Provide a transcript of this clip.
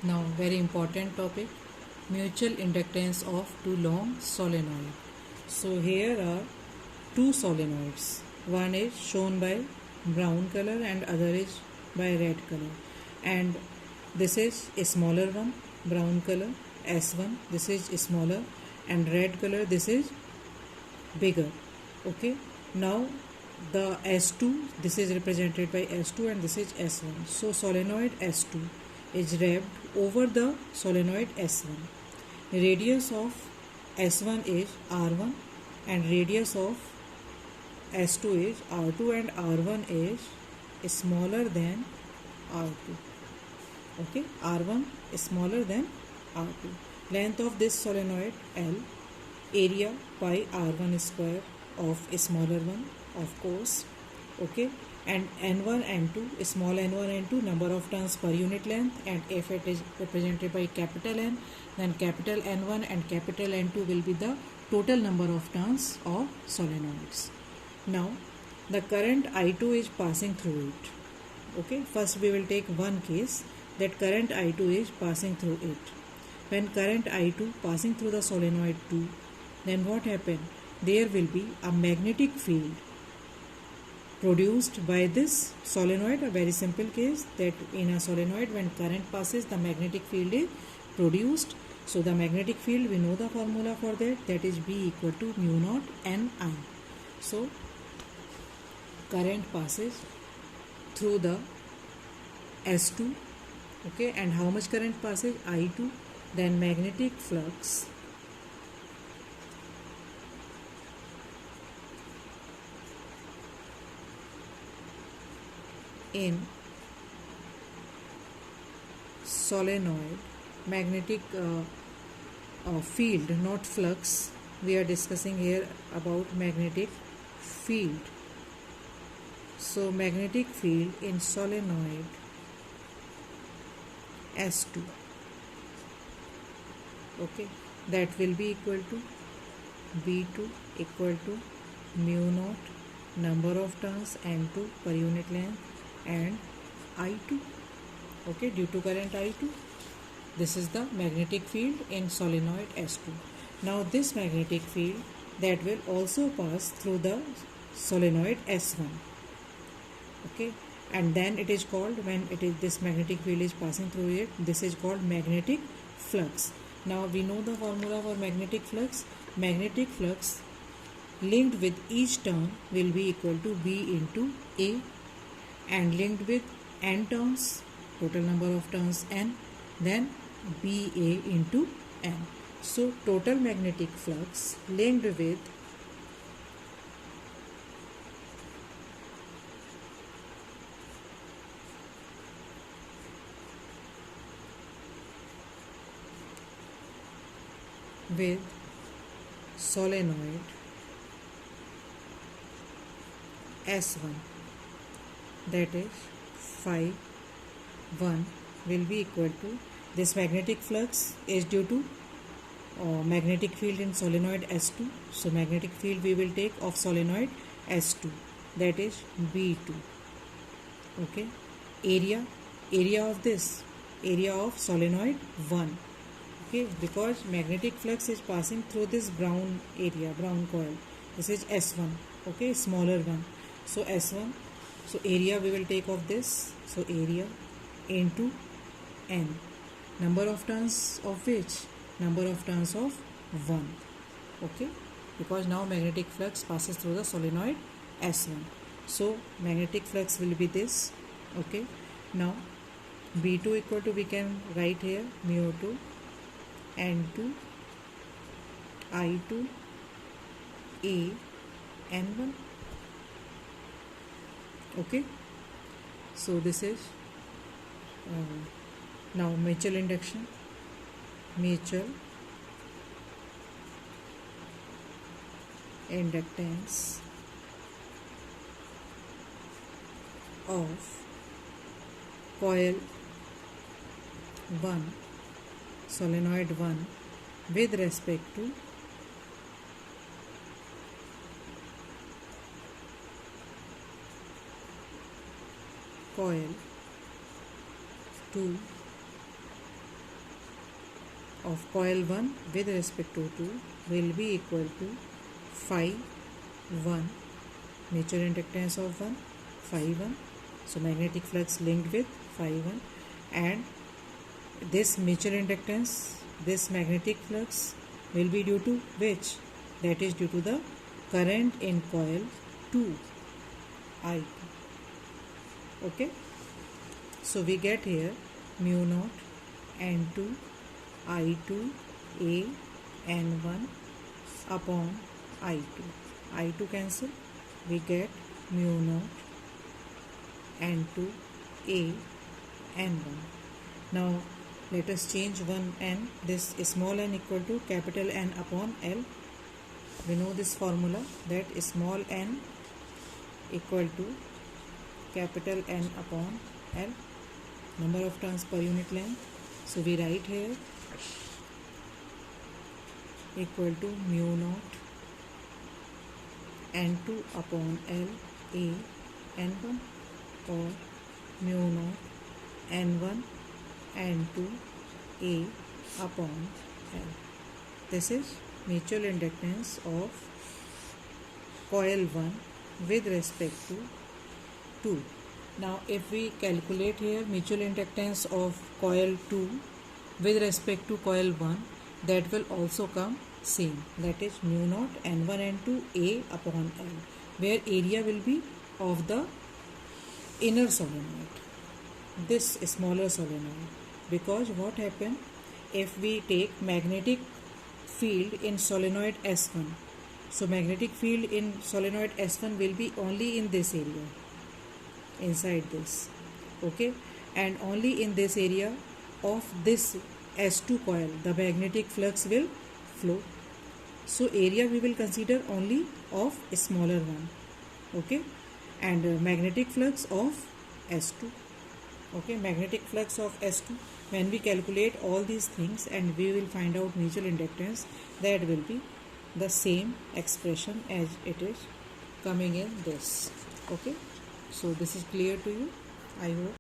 Now, very important topic, mutual inductance of two long solenoid. So here are two solenoids. One is shown by brown color and other is by red color. And this is a smaller one, brown color, S1. This is smaller, and red color, this is bigger. Okay. Now the S2, this is represented by S2 and this is S1. So solenoid S2 is wrapped over the solenoid S1. Radius of S1 is R1 and radius of S2 is R2, and R1 is smaller than R2. Okay, R1 is smaller than R2. Length of this solenoid L, area pi R1 square of a smaller one, of course. Okay, and N1 N2, small N1 N2, number of turns per unit length, and if it is represented by capital N, then capital N1 and capital N2 will be the total number of turns of solenoids. Now the current I2 is passing through it. Okay, first we will take one case that current I2 is passing through it. When current I2 passing through the solenoid 2, then what happened? There will be a magnetic field produced by this solenoid. A very simple case that in a solenoid when current passes, the magnetic field is produced. So the magnetic field, we know the formula for that is B equal to mu naught N I. So current passes through the S2. Okay, and how much current passes? I2. Then magnetic flux in solenoid, magnetic field, not flux. We are discussing here about magnetic field. So magnetic field in solenoid S2, okay, that will be equal to V2 equal to mu naught number of turns N2 per unit length and I2. Okay, due to current I2, this is the magnetic field in solenoid S2. Now this magnetic field that will also pass through the solenoid S1. Okay, and then it is called, when it is this magnetic field is passing through it, this is called magnetic flux. Now we know the formula for magnetic flux. Magnetic flux linked with each turn will be equal to V into A, and linked with n turns, total number of turns n, then BA into n. So total magnetic flux linked with solenoid S1, that is phi 1, will be equal to, this magnetic flux is due to magnetic field in solenoid S2. So magnetic field we will take of solenoid S2, that is B2. Okay, area of this, area of solenoid 1. Okay, because magnetic flux is passing through this brown area, brown coil. This is S1. Okay, smaller one. So S1. So area we will take of this. So area into N. Number of turns of which? Number of turns of 1. Okay, because now magnetic flux passes through the solenoid S1. So magnetic flux will be this. Okay, now B2 equal to, we can write here mu 2 N2 I2 A N1. Okay, so this is now mutual induction, mutual inductance of coil 1, solenoid 1, with respect to coil 2 of coil 1 with respect to 2 will be equal to phi 1, mutual inductance of 1, phi 1. So magnetic flux linked with phi 1, and this mutual inductance, this magnetic flux will be due to which? That is due to the current in coil 2, I2. Okay. So we get here mu naught N2 I2 A N1 upon I2. I2 cancel. We get mu naught N2 A N1. Now let us change one n. This small n equal to capital N upon L. We know this formula, that small n equal to capital N upon L, number of turns per unit length. So we write here equal to mu naught N2 upon L A N1, or mu naught N1 N2 A upon L. This is mutual inductance of coil 1 with respect to 2. Now if we calculate here mutual inductance of coil 2 with respect to coil 1, that will also come same, that is mu naught N1 N2 A upon L, where area will be of the inner solenoid, this smaller solenoid. Because what happen, if we take magnetic field in solenoid S1, so magnetic field in solenoid S1 will be only in this area, inside this, okay, and only in this area of this S2 coil the magnetic flux will flow. So area we will consider only of a smaller one, okay, and magnetic flux of S2, okay, magnetic flux of S2. When we calculate all these things and we will find out mutual inductance, that will be the same expression as it is coming in this, okay. So this is clear to you, I hope.